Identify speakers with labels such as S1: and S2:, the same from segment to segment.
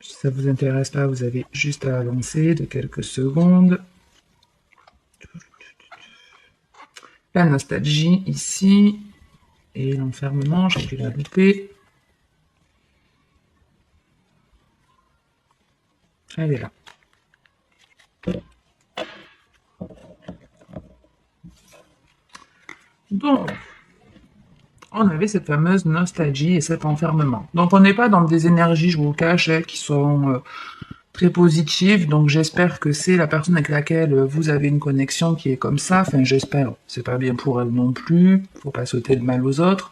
S1: Si ça vous intéresse pas, vous avez juste à avancer de quelques secondes. La nostalgie ici. Et l'enfermement, j'ai dû la louper. Elle est là. Donc, on avait cette fameuse nostalgie et cet enfermement. Donc, on n'est pas dans des énergies, je vous le cache, qui sont très positives. Donc, j'espère que c'est la personne avec laquelle vous avez une connexion qui est comme ça. Enfin, j'espère. C'est pas bien pour elle non plus. Faut pas sauter le mal aux autres.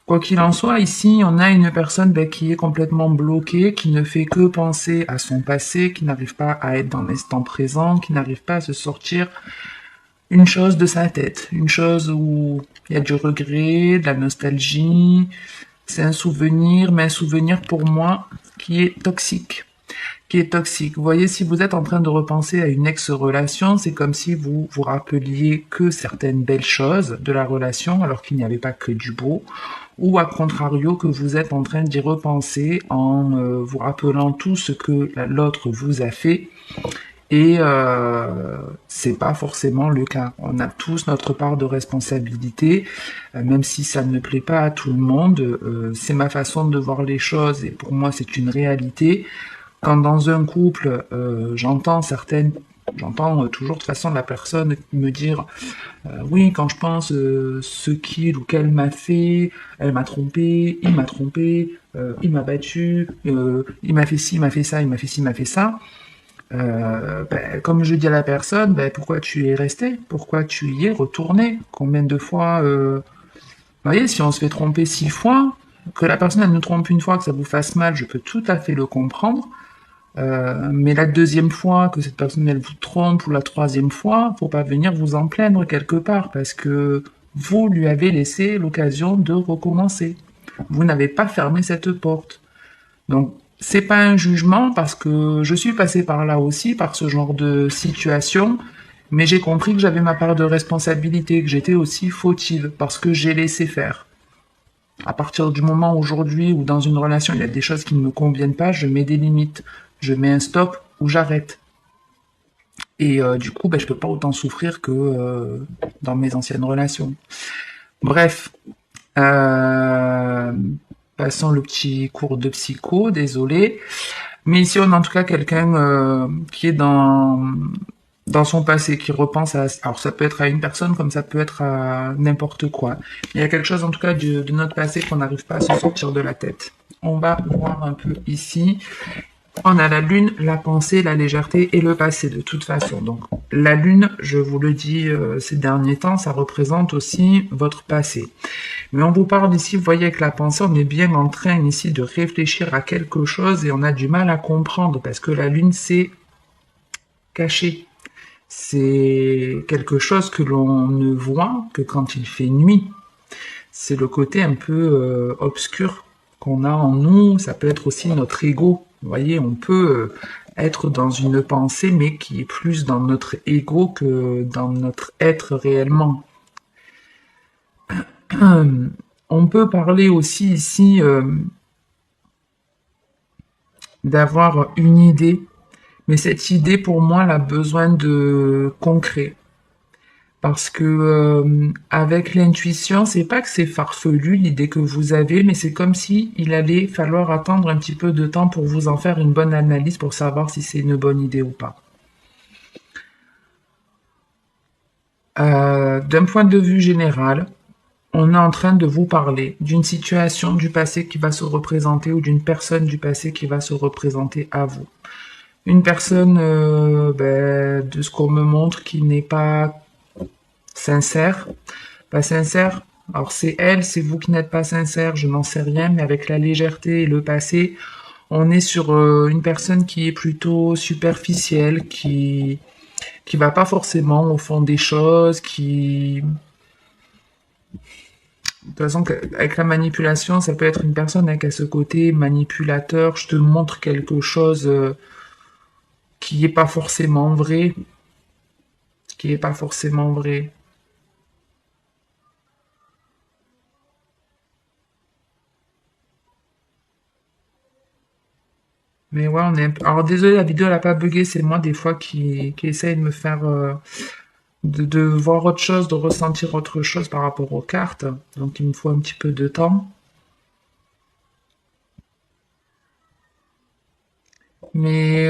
S1: Quoi qu'il en soit, ici, on a une personne qui est complètement bloquée, qui ne fait que penser à son passé, qui n'arrive pas à être dans l'instant présent, qui n'arrive pas à se sortir une chose de sa tête, une chose où il y a du regret, de la nostalgie, c'est un souvenir, mais un souvenir pour moi qui est toxique. Qui est toxique. Vous voyez, si vous êtes en train de repenser à une ex-relation, c'est comme si vous vous rappeliez que certaines belles choses de la relation, alors qu'il n'y avait pas que du beau, ou à contrario que vous êtes en train d'y repenser en vous rappelant tout ce que l'autre vous a fait et c'est pas forcément le cas. On a tous notre part de responsabilité, même si ça ne plaît pas à tout le monde. C'est ma façon de voir les choses et pour moi c'est une réalité. Quand dans un couple, j'entends toujours de toute façon la personne me dire oui, quand je pense ce qu'il ou qu'elle m'a fait, elle m'a trompé, il m'a battu, il m'a fait ci, il m'a fait ça, il m'a fait ci, il m'a fait ça. Comme je dis à la personne, pourquoi tu y es resté? Pourquoi tu y es retourné? Combien de fois, vous voyez, si on se fait tromper 6 fois, que la personne elle nous trompe une fois, que ça vous fasse mal, je peux tout à fait le comprendre. Mais la deuxième fois que cette personne elle vous trompe ou la troisième fois, faut pas venir vous en plaindre quelque part parce que vous lui avez laissé l'occasion de recommencer. Vous n'avez pas fermé cette porte. Donc, c'est pas un jugement parce que je suis passée par là aussi, par ce genre de situation, mais j'ai compris que j'avais ma part de responsabilité, que j'étais aussi fautive parce que j'ai laissé faire. À partir du moment aujourd'hui où dans une relation il y a des choses qui ne me conviennent pas, je mets des limites, je mets un stop ou j'arrête. Et du coup, je peux pas autant souffrir que dans mes anciennes relations. Bref, euh, passons le petit cours de psycho, désolé. Mais ici, on a en tout cas quelqu'un qui est dans son passé, qui repense à... Alors, ça peut être à une personne comme ça peut être à n'importe quoi. Il y a quelque chose, en tout cas, de notre passé qu'on n'arrive pas à se sortir de la tête. On va voir un peu ici. On a la lune, la pensée, la légèreté et le passé, de toute façon. Donc, la lune, je vous le dis ces derniers temps, ça représente aussi votre passé. Mais on vous parle ici, vous voyez, avec la pensée, on est bien en train ici de réfléchir à quelque chose et on a du mal à comprendre parce que la lune, c'est caché. C'est quelque chose que l'on ne voit que quand il fait nuit. C'est le côté un peu obscur qu'on a en nous. Ça peut être aussi notre ego. Vous voyez, on peut être dans une pensée, mais qui est plus dans notre ego que dans notre être réellement. On peut parler aussi ici d'avoir une idée, mais cette idée, pour moi, elle a besoin de concret. Parce que avec l'intuition, c'est pas que c'est farfelu l'idée que vous avez, mais c'est comme si il allait falloir attendre un petit peu de temps pour vous en faire une bonne analyse pour savoir si c'est une bonne idée ou pas. D'un point de vue général, on est en train de vous parler d'une situation du passé qui va se représenter ou d'une personne du passé qui va se représenter à vous. Une personne, de ce qu'on me montre, qui n'est pas sincère. Pas sincère. Alors c'est elle, c'est vous qui n'êtes pas sincère, je n'en sais rien, mais avec la légèreté et le passé, on est sur une personne qui est plutôt superficielle, qui va pas forcément au fond des choses, qui de toute façon avec la manipulation, ça peut être une personne qui a ce côté manipulateur, je te montre quelque chose qui est pas forcément vrai, qui est pas forcément vrai. Mais ouais, on est un peu... Alors désolé, la vidéo elle a pas bugué, c'est moi des fois qui essaye de me faire... de voir autre chose, de ressentir autre chose par rapport aux cartes. Donc il me faut un petit peu de temps. Mais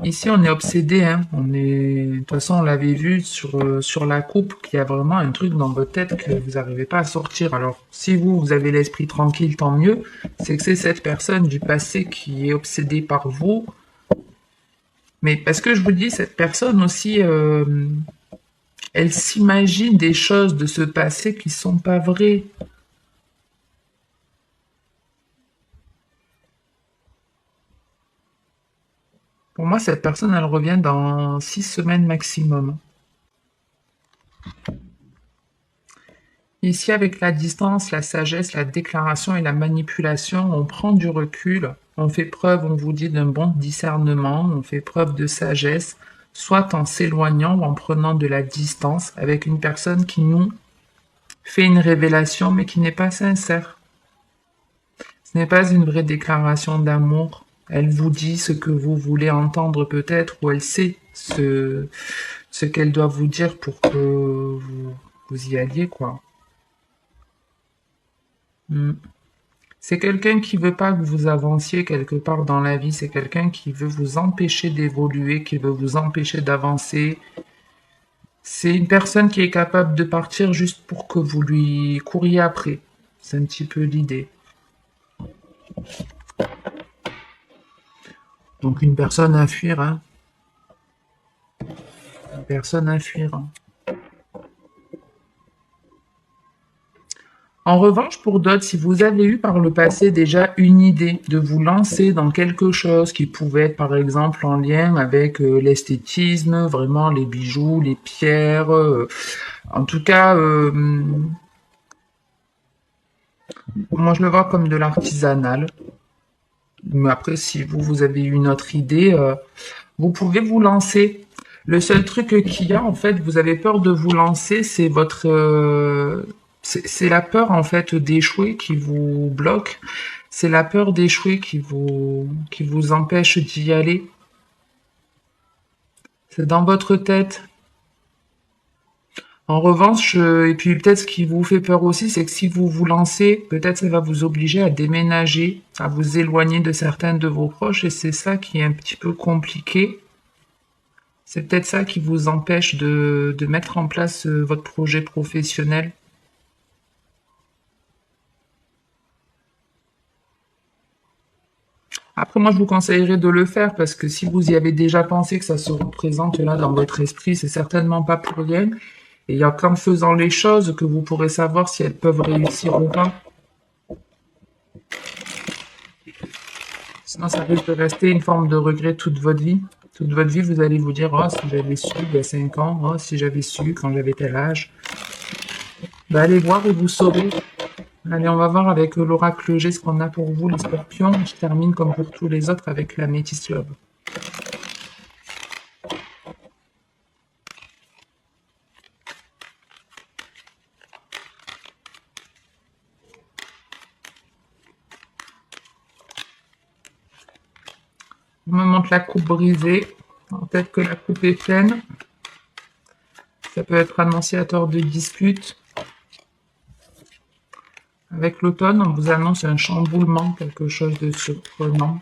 S1: ici, on est obsédé, hein. On est... De toute façon, on l'avait vu sur la coupe, qu'il y a vraiment un truc dans votre tête que vous n'arrivez pas à sortir. Alors, si vous, vous avez l'esprit tranquille, tant mieux. C'est que c'est cette personne du passé qui est obsédée par vous. Mais parce que je vous dis, cette personne aussi, elle s'imagine des choses de ce passé qui sont pas vraies. Pour moi, cette personne, elle revient dans 6 semaines maximum. Ici, avec la distance, la sagesse, la déclaration et la manipulation, on prend du recul, on fait preuve, on vous dit, d'un bon discernement, on fait preuve de sagesse, soit en s'éloignant ou en prenant de la distance avec une personne qui nous fait une révélation mais qui n'est pas sincère. Ce n'est pas une vraie déclaration d'amour. Elle vous dit ce que vous voulez entendre peut-être, ou elle sait ce qu'elle doit vous dire pour que vous y alliez, quoi. Mm. C'est quelqu'un qui veut pas que vous avanciez quelque part dans la vie. C'est quelqu'un qui veut vous empêcher d'évoluer, qui veut vous empêcher d'avancer. C'est une personne qui est capable de partir juste pour que vous lui couriez après. C'est un petit peu l'idée. Donc une personne à fuir, hein. Une personne à fuir, hein. En revanche, pour d'autres, si vous avez eu par le passé déjà une idée de vous lancer dans quelque chose qui pouvait être par exemple en lien avec l'esthétisme, vraiment les bijoux, les pierres, en tout cas, moi je le vois comme de l'artisanal. Mais après, si vous, vous avez une autre idée, vous pouvez vous lancer. Le seul truc qu'il y a, en fait, vous avez peur de vous lancer, c'est votre... c'est la peur, en fait, d'échouer qui vous bloque. C'est la peur d'échouer qui vous empêche d'y aller. C'est dans votre tête. En revanche, et puis peut-être ce qui vous fait peur aussi, c'est que si vous vous lancez, peut-être ça va vous obliger à déménager, à vous éloigner de certains de vos proches, et c'est ça qui est un petit peu compliqué. C'est peut-être ça qui vous empêche de mettre en place votre projet professionnel. Après, moi, je vous conseillerais de le faire parce que si vous y avez déjà pensé que ça se représente là dans votre esprit, c'est certainement pas pour rien. Et il y a qu'en faisant les choses que vous pourrez savoir si elles peuvent réussir ou pas. Sinon, ça risque de rester une forme de regret toute votre vie. Toute votre vie, vous allez vous dire, oh, si j'avais su il y a 5 ans, oh, si j'avais su quand j'avais tel âge. Bah, allez voir et vous saurez. Allez, on va voir avec l'oracle G ce qu'on a pour vous, les scorpions. Je termine comme pour tous les autres avec la métisse love. On me montre la coupe brisée. Peut-être que la coupe est pleine. Ça peut être annonciateur de dispute. Avec l'automne, on vous annonce un chamboulement, quelque chose de surprenant.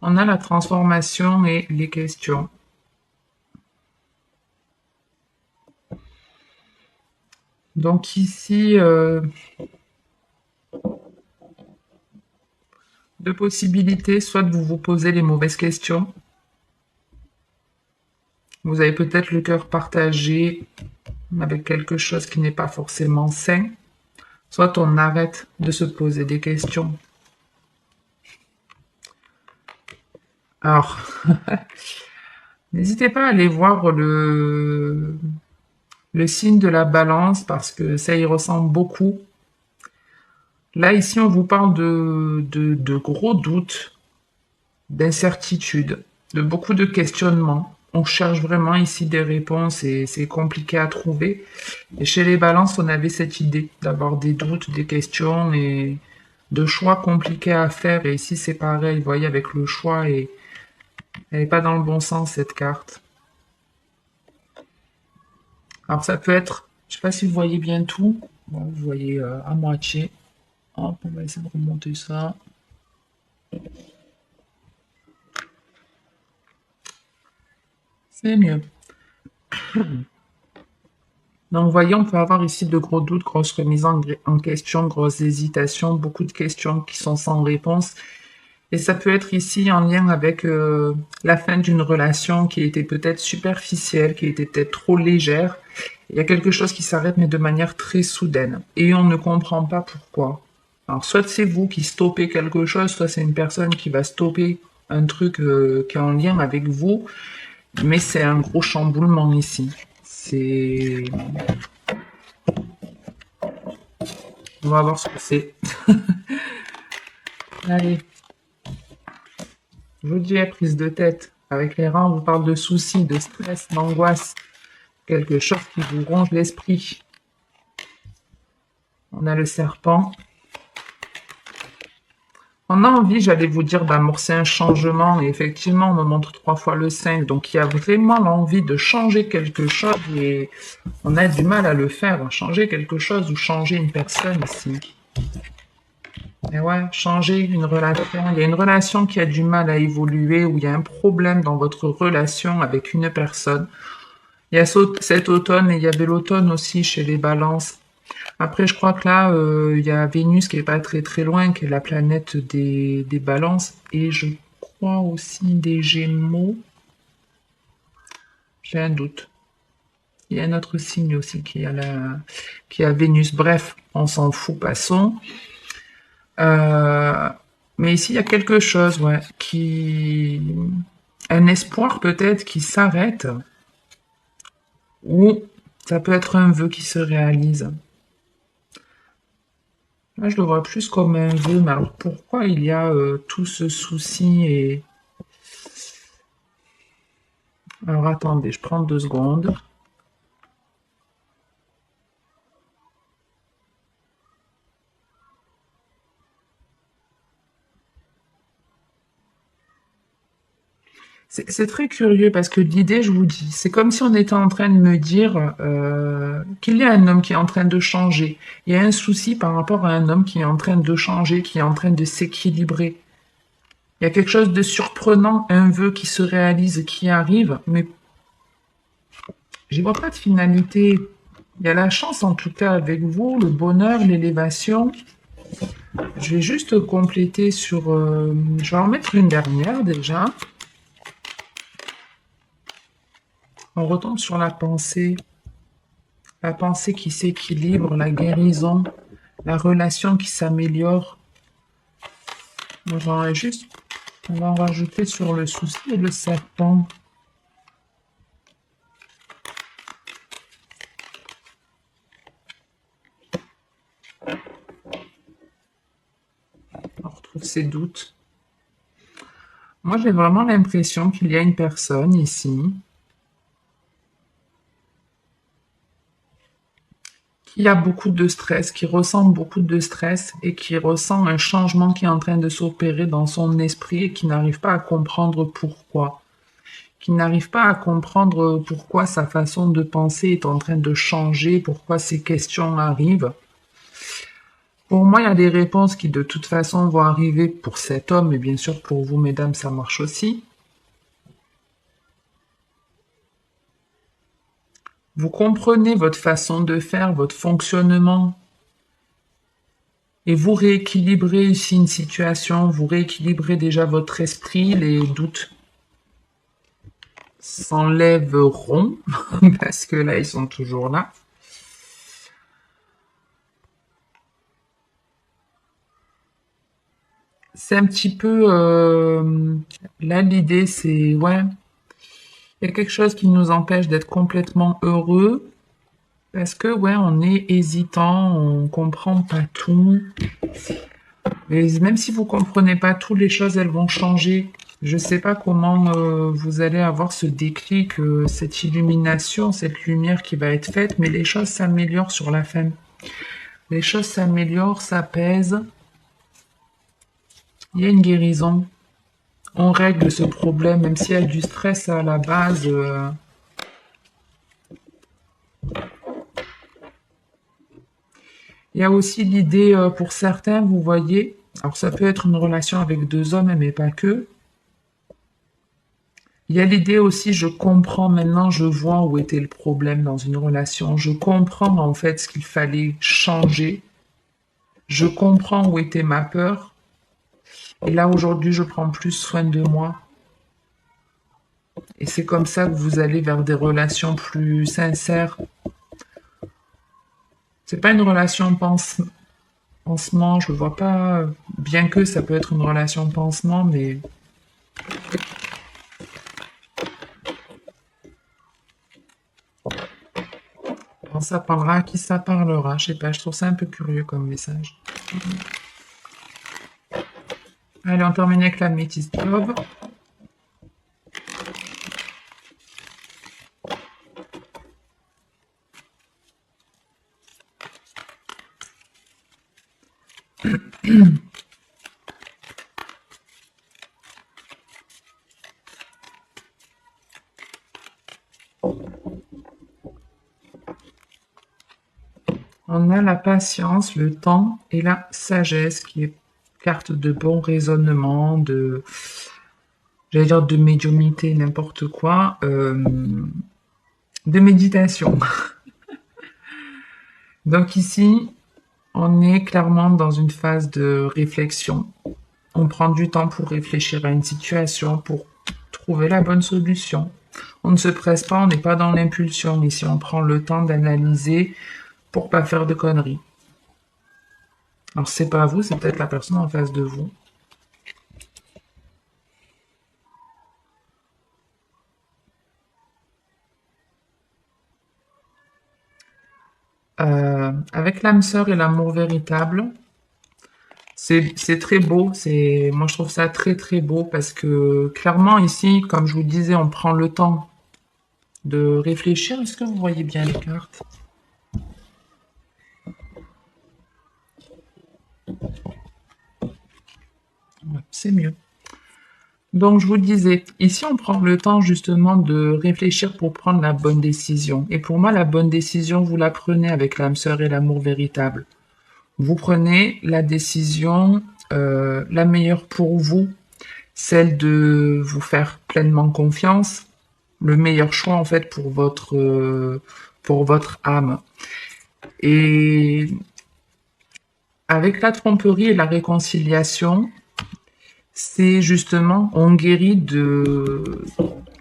S1: On a la transformation et les questions. Donc ici, deux possibilités, soit de vous poser les mauvaises questions. Vous avez peut-être le cœur partagé avec quelque chose qui n'est pas forcément sain. Soit on arrête de se poser des questions. Alors, n'hésitez pas à aller voir le signe de la balance parce que ça y ressemble beaucoup. Là, ici, on vous parle de gros doutes, d'incertitudes, de beaucoup de questionnements. on cherche vraiment ici des réponses et c'est compliqué à trouver. Et chez les balances, on avait cette idée d'avoir des doutes, des questions et de choix compliqués à faire. Et ici, c'est pareil, vous voyez, avec le choix, et elle n'est pas dans le bon sens, cette carte. Alors, ça peut être, je sais pas si vous voyez bien tout. Bon, vous voyez à moitié. Hop, on va essayer de remonter ça. C'est mieux. Donc, vous voyez, on peut avoir ici de gros doutes, grosses remises en question, grosses hésitations, beaucoup de questions qui sont sans réponse. Et ça peut être ici en lien avec la fin d'une relation qui était peut-être superficielle, qui était peut-être trop légère. Il y a quelque chose qui s'arrête, mais de manière très soudaine. Et on ne comprend pas pourquoi. Alors, soit c'est vous qui stoppez quelque chose, soit c'est une personne qui va stopper un truc qui est en lien avec vous. Mais c'est un gros chamboulement ici. C'est... On va voir ce que c'est. Allez. Je vous dis, prise de tête. Avec les rangs, on vous parle de soucis, de stress, d'angoisse. Quelque chose qui vous ronge l'esprit. On a le serpent. On a envie, j'allais vous dire, d'amorcer un changement. Et effectivement, on me montre 3 fois le 5. Donc, il y a vraiment l'envie de changer quelque chose. Et on a du mal à le faire. Changer quelque chose ou changer une personne ici. Et ouais, changer une relation. Il y a une relation qui a du mal à évoluer, ou il y a un problème dans votre relation avec une personne. Il y a cet automne, et il y avait l'automne aussi chez les balances. Après, je crois que là, il y a Vénus qui est pas très très loin, qui est la planète des balances. Et je crois aussi des Gémeaux. J'ai un doute. Il y a un autre signe aussi qui a Vénus. Bref, on s'en fout, passons. Mais ici, il y a quelque chose, ouais, un espoir peut-être qui s'arrête, ou ça peut être un vœu qui se réalise. Là, je le vois plus comme un vœu, mais alors pourquoi il y a tout ce souci et... Alors attendez, je prends 2 secondes. C'est très curieux parce que l'idée, je vous dis, c'est comme si on était en train de me dire qu'il y a un homme qui est en train de changer. Il y a un souci par rapport à un homme qui est en train de changer, qui est en train de s'équilibrer. Il y a quelque chose de surprenant, un vœu qui se réalise, qui arrive, mais je vois pas de finalité. Il y a la chance en tout cas avec vous, le bonheur, l'élévation. Je vais juste compléter sur... je vais en mettre une dernière déjà. On retombe sur la pensée qui s'équilibre, la guérison, la relation qui s'améliore. On va en rajouter sur le souci et le serpent. On retrouve ses doutes. Moi, j'ai vraiment l'impression qu'il y a une personne ici qui a beaucoup de stress, qui ressent beaucoup de stress et qui ressent un changement qui est en train de s'opérer dans son esprit et qui n'arrive pas à comprendre pourquoi. Qui n'arrive pas à comprendre pourquoi sa façon de penser est en train de changer, pourquoi ces questions arrivent. Pour moi, il y a des réponses qui de toute façon vont arriver pour cet homme, et bien sûr pour vous, mesdames, ça marche aussi. Vous comprenez votre façon de faire, votre fonctionnement, et vous rééquilibrez ici une situation, vous rééquilibrez déjà votre esprit, les doutes s'enlèveront, parce que là, ils sont toujours là. C'est un petit peu... là, l'idée, c'est... Ouais, il y a quelque chose qui nous empêche d'être complètement heureux, parce que, ouais, on est hésitant, on comprend pas tout. Et même si vous comprenez pas tout, les choses, elles vont changer. Je ne sais pas comment vous allez avoir ce déclic, cette illumination, cette lumière qui va être faite, mais les choses s'améliorent sur la fin. Les choses s'améliorent, s'apaisent. Il y a une guérison. On règle ce problème, même s'il y a du stress à la base. Il y a aussi l'idée, pour certains, vous voyez, alors ça peut être une relation avec deux hommes, mais pas que. Il y a l'idée aussi, je comprends maintenant, je vois où était le problème dans une relation. Je comprends en fait ce qu'il fallait changer. Je comprends où était ma peur. Et là, aujourd'hui, je prends plus soin de moi. Et c'est comme ça que vous allez vers des relations plus sincères. C'est pas une relation pansement, je vois pas, bien que ça peut être une relation pansement, mais quand ça parlera, à qui ça parlera, je sais pas, je trouve ça un peu curieux comme message. Allez, on termine avec la métisse Love. On a la patience, le temps et la sagesse qui est carte de bon raisonnement, j'allais dire de médiumnité, n'importe quoi, de méditation. Donc ici, on est clairement dans une phase de réflexion. On prend du temps pour réfléchir à une situation, pour trouver la bonne solution. On ne se presse pas, on n'est pas dans l'impulsion. Ici, on prend le temps d'analyser pour pas faire de conneries. Alors, c'est pas vous, c'est peut-être la personne en face de vous. Avec l'âme sœur et l'amour véritable, c'est très beau. Moi, je trouve ça très très beau parce que clairement ici, comme je vous disais, on prend le temps de réfléchir. Est-ce que vous voyez bien les cartes? Ouais, c'est mieux. Donc, je vous disais, ici, on prend le temps justement de réfléchir pour prendre la bonne décision. Et pour moi, la bonne décision, vous la prenez avec l'âme sœur et l'amour véritable. Vous prenez la décision la meilleure pour vous, celle de vous faire pleinement confiance, le meilleur choix en fait pour votre âme. Et avec la tromperie et la réconciliation, c'est justement on guérit de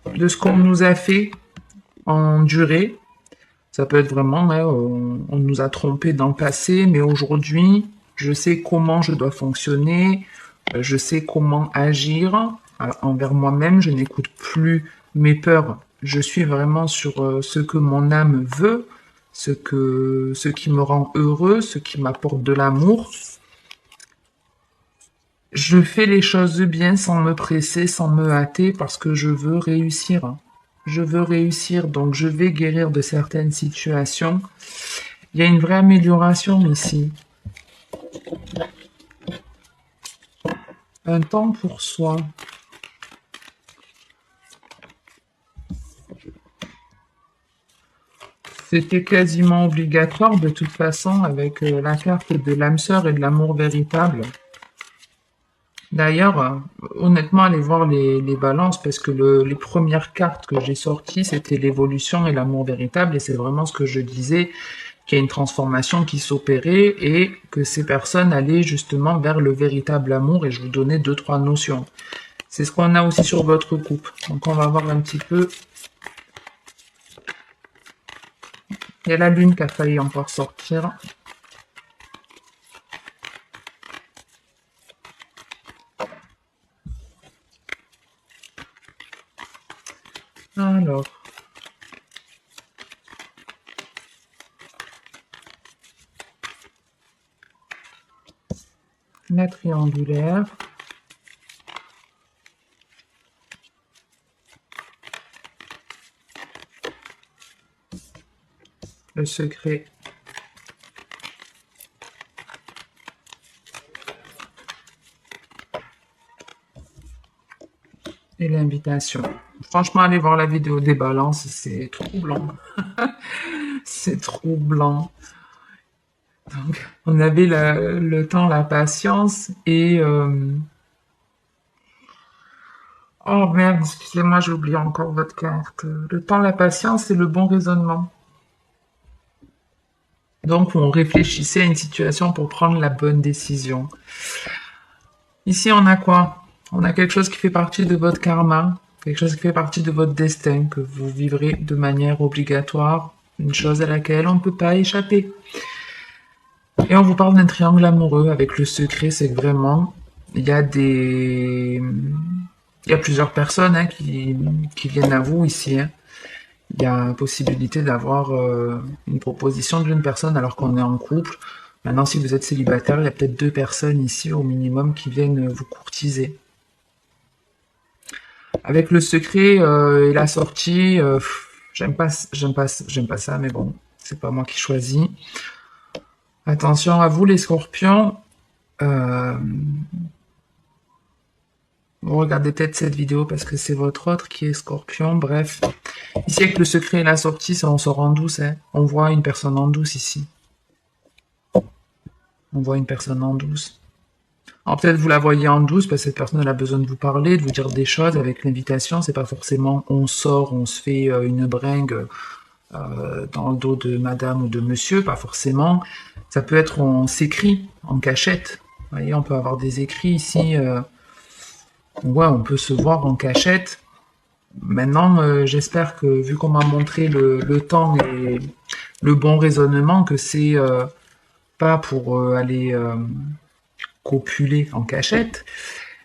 S1: ce qu'on nous a fait endurer. Ça peut être vraiment, ouais, on nous a trompés dans le passé, mais aujourd'hui, je sais comment je dois fonctionner, je sais comment agir envers moi-même, je n'écoute plus mes peurs, je suis vraiment sur ce que mon âme veut, ce qui me rend heureux, ce qui m'apporte de l'amour. Je fais les choses bien sans me presser, sans me hâter, parce que je veux réussir. Je veux réussir, donc je vais guérir de certaines situations. Il y a une vraie amélioration ici. Un temps pour soi. C'était quasiment obligatoire de toute façon avec la carte de l'âme sœur et de l'amour véritable. D'ailleurs, honnêtement, allez voir les balances parce que les premières cartes que j'ai sorties, c'était l'évolution et l'amour véritable et c'est vraiment ce que je disais, qu'il y a une transformation qui s'opérait et que ces personnes allaient justement vers le véritable amour et je vous donnais deux, trois notions. C'est ce qu'on a aussi sur votre couple. Donc on va voir un petit peu. Il y a la lune qui a failli encore sortir. Alors. La triangulaire. Le secret. Et l'invitation. Franchement, allez voir la vidéo des balances, c'est troublant. C'est troublant. Donc, on avait le temps, la patience et... Oh merde, excusez-moi, j'ai oublié encore votre carte. Le temps, la patience et le bon raisonnement. Donc, on réfléchissait à une situation pour prendre la bonne décision. Ici, on a quoi? On a quelque chose qui fait partie de votre karma, quelque chose qui fait partie de votre destin, que vous vivrez de manière obligatoire, une chose à laquelle on ne peut pas échapper. Et on vous parle d'un triangle amoureux avec le secret, c'est que vraiment, il y a plusieurs personnes hein, qui viennent à vous ici. Hein. Il y a possibilité d'avoir une proposition d'une personne alors qu'on est en couple. Maintenant, si vous êtes célibataire, il y a peut-être 2 personnes ici au minimum qui viennent vous courtiser. Avec le secret et la sortie, j'aime pas ça, mais bon, c'est pas moi qui choisis. Attention à vous les scorpions. Vous regardez peut-être cette vidéo parce que c'est votre autre qui est scorpion. Bref, ici avec le secret et la sortie, ça on sort en douce. Hein. On voit une personne en douce ici. On voit une personne en douce. Alors peut-être vous la voyez en douce parce que cette personne elle a besoin de vous parler, de vous dire des choses avec l'invitation. C'est pas forcément on sort, on se fait une bringue dans le dos de madame ou de monsieur, pas forcément. Ça peut être on s'écrit en cachette. Vous voyez, on peut avoir des écrits ici. Ouais, on peut se voir en cachette. Maintenant, j'espère que vu qu'on m'a montré le temps et le bon raisonnement, que c'est pas pour aller copuler en cachette,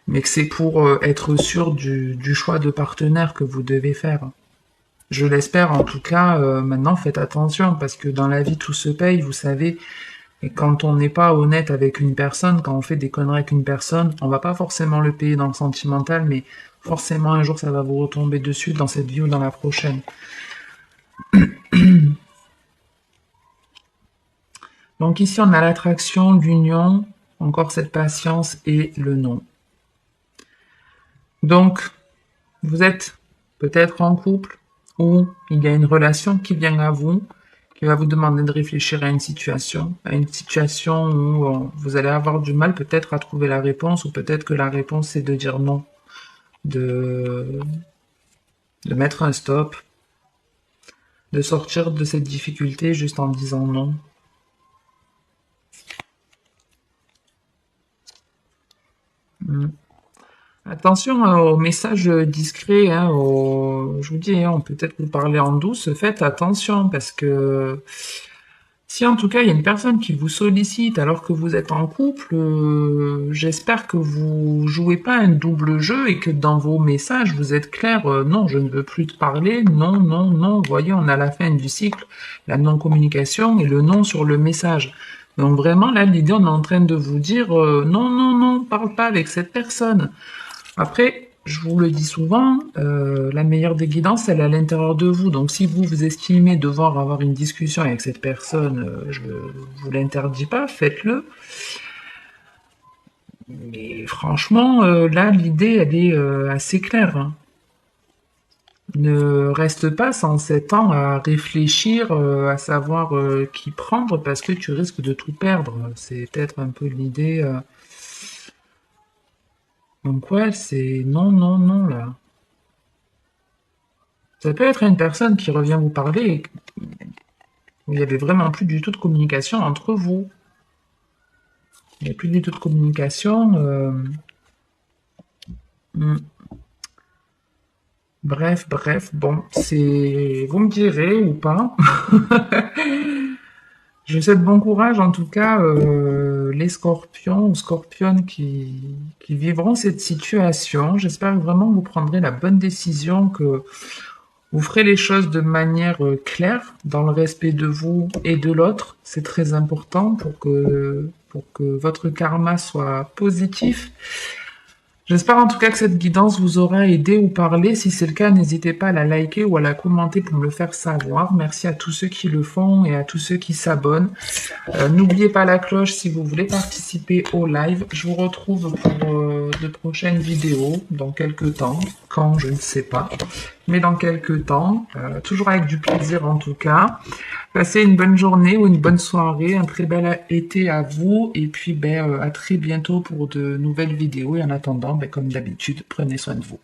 S1: mais que c'est pour être sûr du choix de partenaire que vous devez faire. Je l'espère en tout cas. Maintenant, faites attention parce que dans la vie, tout se paye, vous savez. Et quand on n'est pas honnête avec une personne, quand on fait des conneries avec une personne, on va pas forcément le payer dans le sentimental, mais forcément un jour ça va vous retomber dessus dans cette vie ou dans la prochaine. Donc ici on a l'attraction, l'union, encore cette patience et le non. Donc vous êtes peut-être en couple ou il y a une relation qui vient à vous, qui va vous demander de réfléchir à une situation où vous allez avoir du mal peut-être à trouver la réponse, ou peut-être que la réponse c'est de dire non, de mettre un stop, de sortir de cette difficulté juste en disant non. Attention aux messages discrets, hein, je vous dis, hein, on peut peut-être vous parler en douce, faites attention, parce que si en tout cas il y a une personne qui vous sollicite alors que vous êtes en couple, j'espère que vous jouez pas un double jeu et que dans vos messages vous êtes clair, non je ne veux plus te parler, non, non, non, vous voyez on a la fin du cycle, la non-communication et le non sur le message. Donc vraiment là l'idée on est en train de vous dire, non, non, non, parle pas avec cette personne. Après, je vous le dis souvent, la meilleure des guidances, elle est à l'intérieur de vous. Donc si vous estimez devoir avoir une discussion avec cette personne, je vous l'interdis pas, faites-le. Mais franchement, là, l'idée, elle est assez claire. Hein. Ne reste pas sans 7 ans à réfléchir, à savoir qui prendre, parce que tu risques de tout perdre. C'est peut-être un peu l'idée... Donc ouais, c'est non, non, non, là. Ça peut être une personne qui revient vous parler et où il n'y avait vraiment plus du tout de communication entre vous. Il n'y a plus du tout de communication. Bref, bon, c'est... Vous me direz ou pas. Je vous souhaite bon courage, en tout cas, les scorpions ou scorpionnes qui vivront cette situation. J'espère vraiment que vous prendrez la bonne décision, que vous ferez les choses de manière claire, dans le respect de vous et de l'autre. C'est très important pour que votre karma soit positif. J'espère en tout cas que cette guidance vous aura aidé ou parlé. Si c'est le cas, n'hésitez pas à la liker ou à la commenter pour me le faire savoir. Merci à tous ceux qui le font et à tous ceux qui s'abonnent. N'oubliez pas la cloche si vous voulez participer au live. Je vous retrouve pour de prochaines vidéos dans quelques temps. Quand, je ne sais pas. Mais dans quelques temps. Toujours avec du plaisir en tout cas. Passez une bonne journée ou une bonne soirée, un très bel été à vous, et puis à très bientôt pour de nouvelles vidéos. Et en attendant, comme d'habitude, prenez soin de vous.